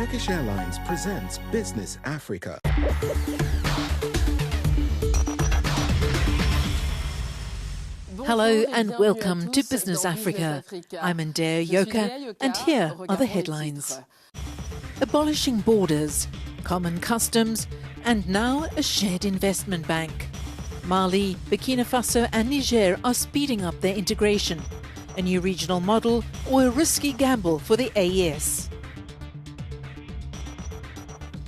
Turkish Airlines presents Business Africa. Hello and welcome to Business Africa. I'm Ndeo Yoka and here are the headlines. Abolishing borders, common customs and now a shared investment bank. Mali, Burkina Faso and Niger are speeding up their integration. A new regional model or a risky gamble for the AES.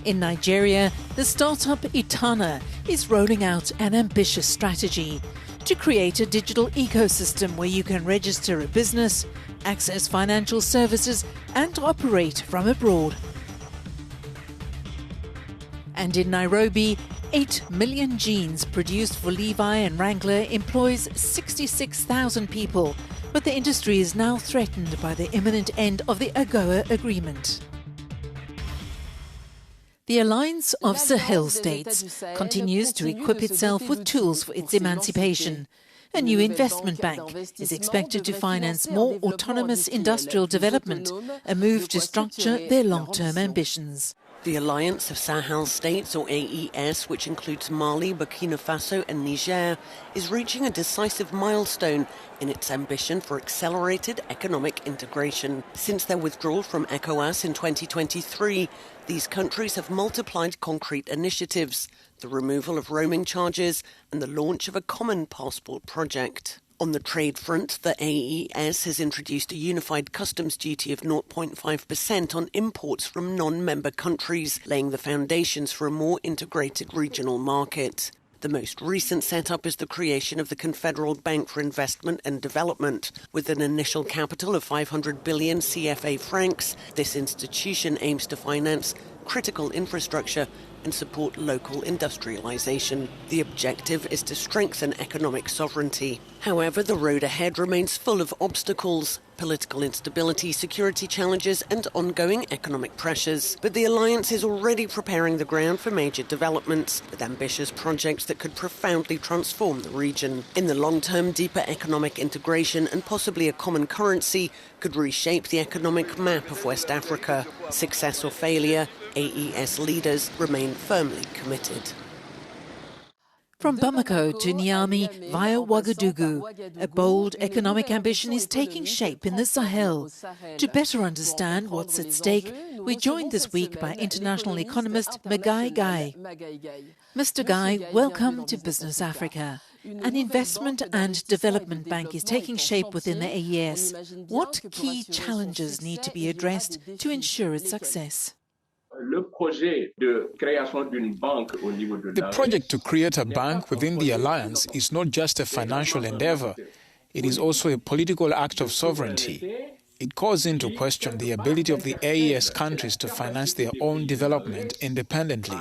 In Nigeria, the startup Itana is rolling out an ambitious strategy to create a digital ecosystem where you can register a business, access financial services and operate from abroad. And in Nairobi, 8 million jeans produced for Levi and Wrangler employs 66,000 people, but the industry is now threatened by the imminent end of the AGOA agreement. The Alliance of Sahel States continues to equip itself with tools for its emancipation. A new investment bank is expected to finance more autonomous industrial development, a move to structure their long-term ambitions. The Alliance of Sahel States, or AES, which includes Mali, Burkina Faso and Niger, is reaching a decisive milestone in its ambition for accelerated economic integration. Since their withdrawal from ECOWAS in 2023, these countries have multiplied concrete initiatives, the removal of roaming charges and the launch of a common passport project. On the trade front, the AES has introduced a unified customs duty of 0.5% on imports from non-member countries, laying the foundations for a more integrated regional market. The most recent setup is the creation of the Confederal Bank for Investment and Development. With an initial capital of 500 billion CFA francs, this institution aims to finance critical infrastructure and support local industrialization. The objective is to strengthen economic sovereignty. However, the road ahead remains full of obstacles, political instability, security challenges and ongoing economic pressures. But the alliance is already preparing the ground for major developments, with ambitious projects that could profoundly transform the region. In the long term, deeper economic integration and possibly a common currency could reshape the economic map of West Africa. Success or failure, AES leaders remain firmly committed. From Bamako to Niamey via Ouagadougou, a bold economic ambition is taking shape in the Sahel. To better understand what's at stake, we're joined this week by international economist Magai Gai. Mr. Gai, welcome to Business Africa. An investment and development bank is taking shape within the AES. What key challenges need to be addressed to ensure its success? The project to create a bank within the alliance is not just a financial endeavor, it is also a political act of sovereignty. It calls into question the ability of the AES countries to finance their own development independently.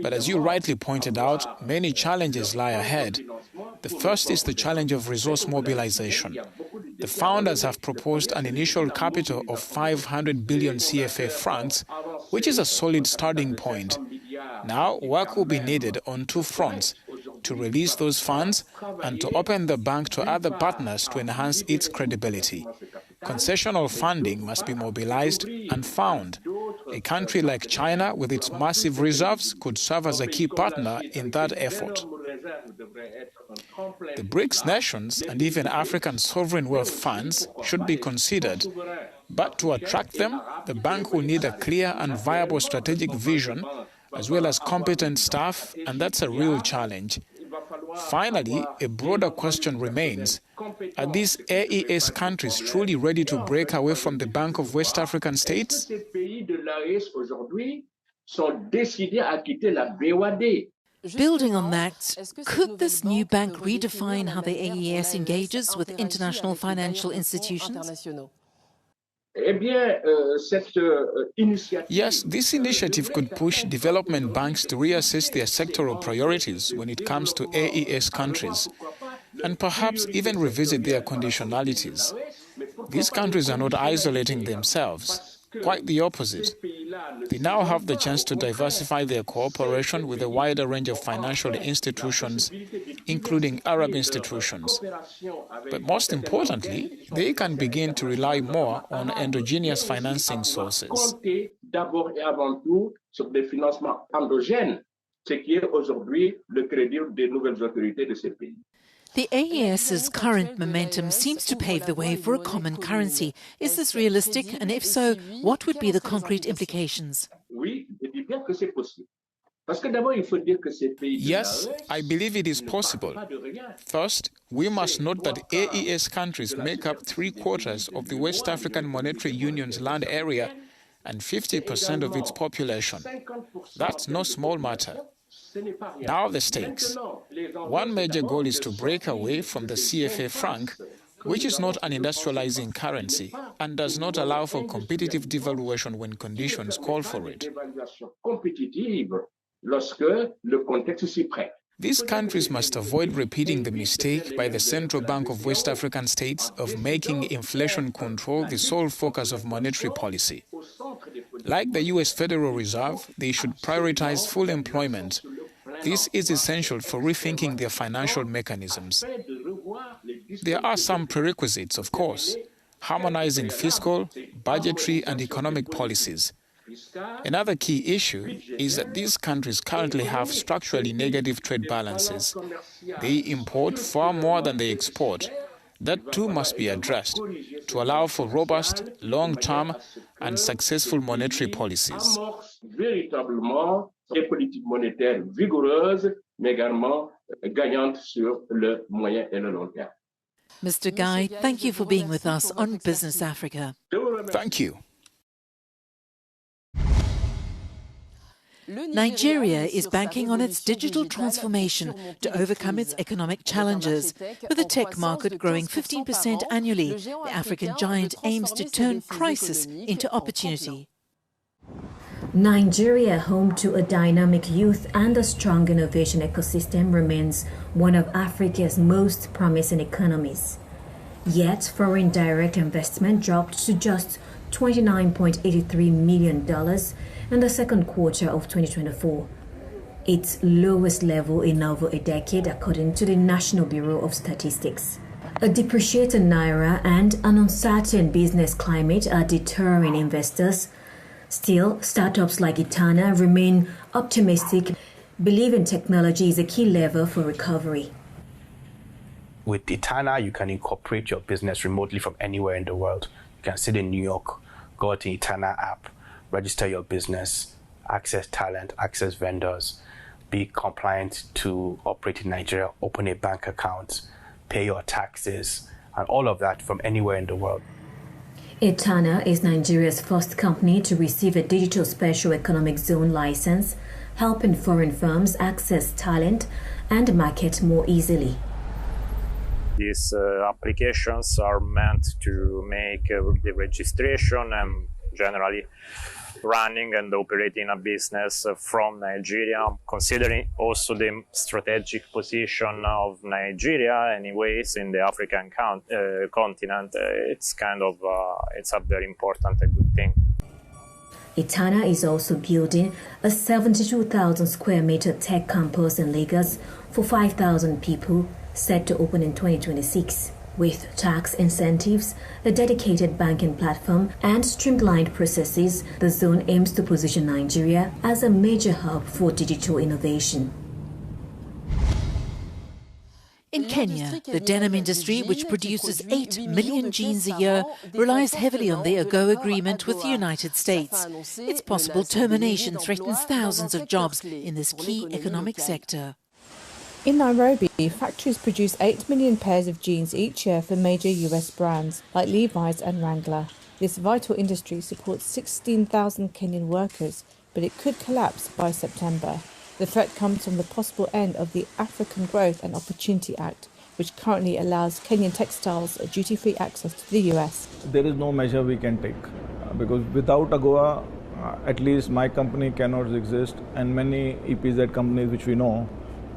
But as you rightly pointed out, many challenges lie ahead. The first is the challenge of resource mobilization. The founders have proposed an initial capital of 500 billion CFA francs, which is a solid starting point. Now, work will be needed on two fronts: to release those funds and to open the bank to other partners to enhance its credibility. Concessional funding must be mobilized and found. A country like China, with its massive reserves, could serve as a key partner in that effort. The BRICS nations and even African sovereign wealth funds should be considered. But to attract them, the bank will need a clear and viable strategic vision, as well as competent staff, and that's a real challenge. Finally, a broader question remains: are these AES countries truly ready to break away from the Bank of West African States? Building on that, could this new bank redefine how the AES engages with international financial institutions? Yes, this initiative could push development banks to reassess their sectoral priorities when it comes to AES countries, and perhaps even revisit their conditionalities. These countries are not isolating themselves. Quite the opposite. They now have the chance to diversify their cooperation with a wider range of financial institutions including Arab institutions. But most importantly, they can begin to rely more on endogenous financing sources. The AES's current momentum seems to pave the way for a common currency. Is this realistic? And if so, what would be the concrete implications? Yes, I believe it is possible. First, we must note that AES countries make up 3/4 of the West African Monetary Union's land area and 50% of its population. That's no small matter. Now the stakes. One major goal is to break away from the CFA franc, which is not an industrializing currency and does not allow for competitive devaluation when conditions call for it. These countries must avoid repeating the mistake by the Central Bank of West African States of making inflation control the sole focus of monetary policy. Like the US Federal Reserve, they should prioritize full employment. This is essential for rethinking their financial mechanisms. There are some prerequisites, of course: harmonizing fiscal, budgetary, and economic policies. Another key issue is that these countries currently have structurally negative trade balances. They import far more than they export. That too must be addressed to allow for robust, long-term, and successful monetary policies. Mr. Guy, thank you for being with us on Business Africa. Thank you. Nigeria is banking on its digital transformation to overcome its economic challenges. With the tech market growing 15% annually, the African giant aims to turn crisis into opportunity. Nigeria, home to a dynamic youth and a strong innovation ecosystem, remains one of Africa's most promising economies. Yet, foreign direct investment dropped to just $29.83 million in the second quarter of 2024, its lowest level in over a decade, according to the National Bureau of Statistics. A depreciated naira and an uncertain business climate are deterring investors. Still, startups like Etana remain optimistic, believing technology is a key lever for recovery. With Etana, you can incorporate your business remotely from anywhere in the world. You can sit in New York, go to the Etana app, register your business, access talent, access vendors, be compliant to operate in Nigeria, open a bank account, pay your taxes, and all of that from anywhere in the world. Etana is Nigeria's first company to receive a digital special economic zone license, helping foreign firms access talent and market more easily. These applications are meant to make the registration and generally running and operating a business from Nigeria, considering also the strategic position of Nigeria anyways in the African continent. It's it's a very important and good thing. Etana is also building a 72,000 square meter tech campus in Lagos for 5,000 people, set to open in 2026. With tax incentives, a dedicated banking platform, and streamlined processes, the zone aims to position Nigeria as a major hub for digital innovation. In Kenya, the denim industry, which produces 8 million jeans a year, relies heavily on the AGOA agreement with the United States. Its possible termination threatens thousands of jobs in this key economic sector. In Nairobi, factories produce 8 million pairs of jeans each year for major US brands like Levi's and Wrangler. This vital industry supports 16,000 Kenyan workers, but it could collapse by September. The threat comes from the possible end of the African Growth and Opportunity Act, which currently allows Kenyan textiles duty-free access to the US. There is no measure we can take because without AGOA, at least my company cannot exist, and many EPZ companies which we know,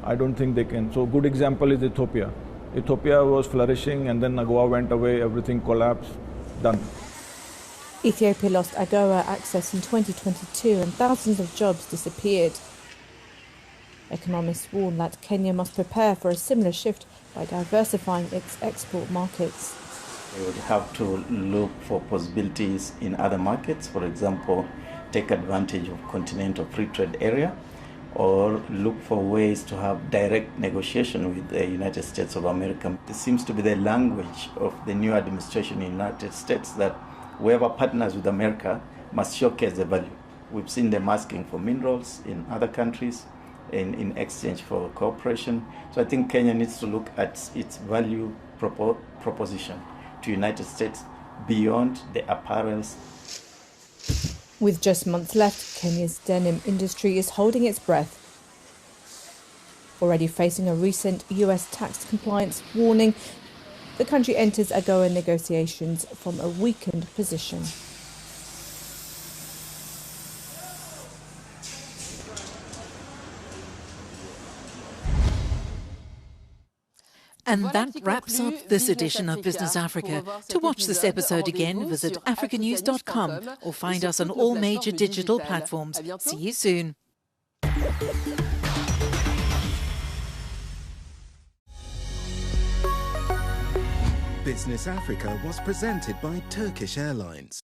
I don't think they can. So a good example is Ethiopia. Ethiopia was flourishing and then AGOA went away, everything collapsed, done. Ethiopia lost AGOA access in 2022 and thousands of jobs disappeared. Economists warn that Kenya must prepare for a similar shift by diversifying its export markets. They would have to look for possibilities in other markets, for example, take advantage of continental free trade area, or look for ways to have direct negotiation with the United States of America. This seems to be the language of the new administration in the United States, that whoever partners with America must showcase the value. We've seen them asking for minerals in other countries in exchange for cooperation. So I think Kenya needs to look at its value proposition to United States beyond the apparels. With just months left, Kenya's denim industry is holding its breath. Already facing a recent US tax compliance warning, the country enters AGOA negotiations from a weakened position. And that wraps up this edition of Business Africa. To watch this episode again, visit africanews.com or find us on all major digital platforms. See you soon. Business Africa was presented by Turkish Airlines.